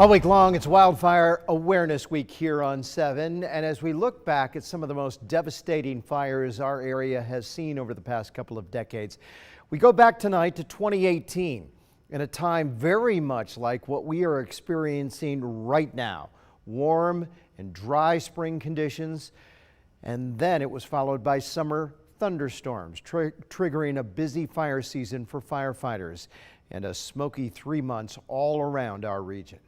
All week long, it's Wildfire Awareness Week here on 7. And as we look back at some of the most devastating fires our area has seen over the past couple of decades, we go back tonight to 2018, in a time very much like what we are experiencing right now. Warm and dry spring conditions, and then it was followed by summer thunderstorms, triggering a busy fire season for firefighters and a smoky 3 months all around our region.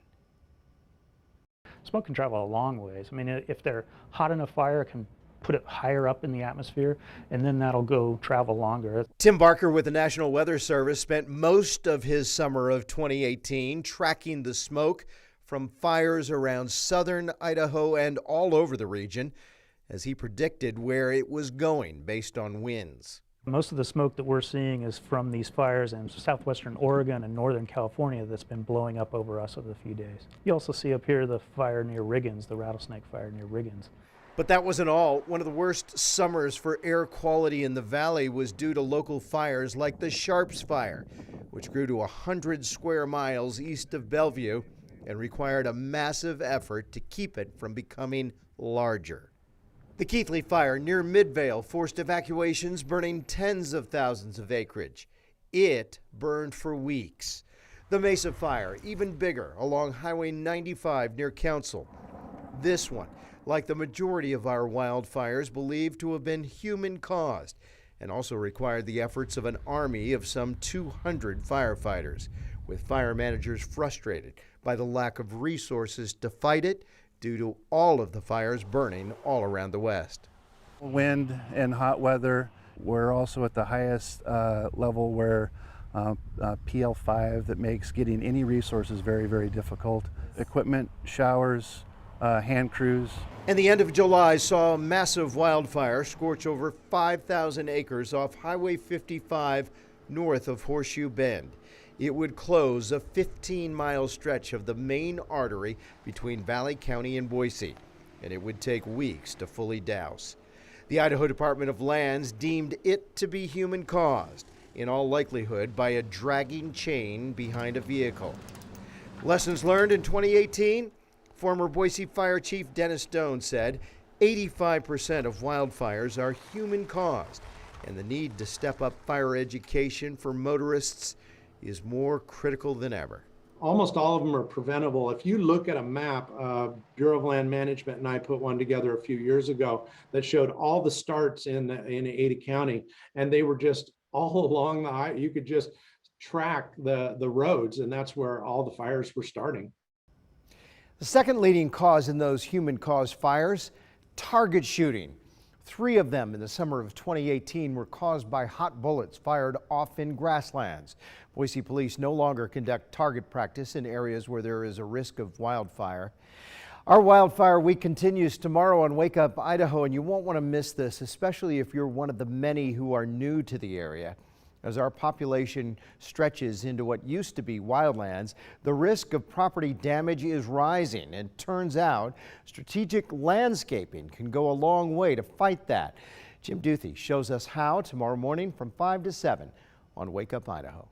Smoke can travel a long ways. I mean, if they're hot enough fire, it can put it higher up in the atmosphere, and then that'll go travel longer. Tim Barker with the National Weather Service spent most of his summer of 2018 tracking the smoke from fires around southern Idaho and all over the region as he predicted where it was going based on winds. Most of the smoke that we're seeing is from these fires in southwestern Oregon and northern California that's been blowing up over us over the few days. You also see up here the fire near Riggins, the rattlesnake fire near Riggins. But that wasn't all. One of the worst summers for air quality in the valley was due to local fires like the Sharps Fire, which grew to 100 square miles east of Bellevue and required a massive effort to keep it from becoming larger. The Keithley Fire near Midvale forced evacuations, burning tens of thousands of acreage. It burned for weeks. The Mesa Fire, even bigger, along Highway 95 near Council. This one, like the majority of our wildfires, believed to have been human-caused and also required the efforts of an army of some 200 firefighters, with fire managers frustrated by the lack of resources to fight it due to all of the fires burning all around the West. Wind and hot weather. We're also at the highest level where PL5 that makes getting any resources very, very difficult. Equipment, showers, hand crews. And the end of July saw a massive wildfire scorch over 5,000 acres off Highway 55 north of Horseshoe Bend. It would close a 15-mile stretch of the main artery between Valley County and Boise, and it would take weeks to fully douse. The Idaho Department of Lands deemed it to be human-caused, in all likelihood by a dragging chain behind a vehicle. Lessons learned in 2018? Former Boise Fire Chief Dennis Doan said 85% of wildfires are human-caused, and the need to step up fire education for motorists is more critical than ever. Almost all of them are preventable. If you look at a map, Bureau of Land Management and I put one together a few years ago that showed all the starts in Ada County, and they were just all along the, you could just track the roads, and that's where all the fires were starting. The second leading cause in those human-caused fires, target shooting. 3 of them in the summer of 2018 were caused by hot bullets fired off in grasslands. Boise police no longer conduct target practice in areas where there is a risk of wildfire. Our Wildfire Week continues tomorrow on Wake Up Idaho, and you won't want to miss this, especially if you're one of the many who are new to the area. As our population stretches into what used to be wildlands, the risk of property damage is rising, and turns out strategic landscaping can go a long way to fight that. Jim Duthie shows us how tomorrow morning from 5 to 7 on Wake Up Idaho.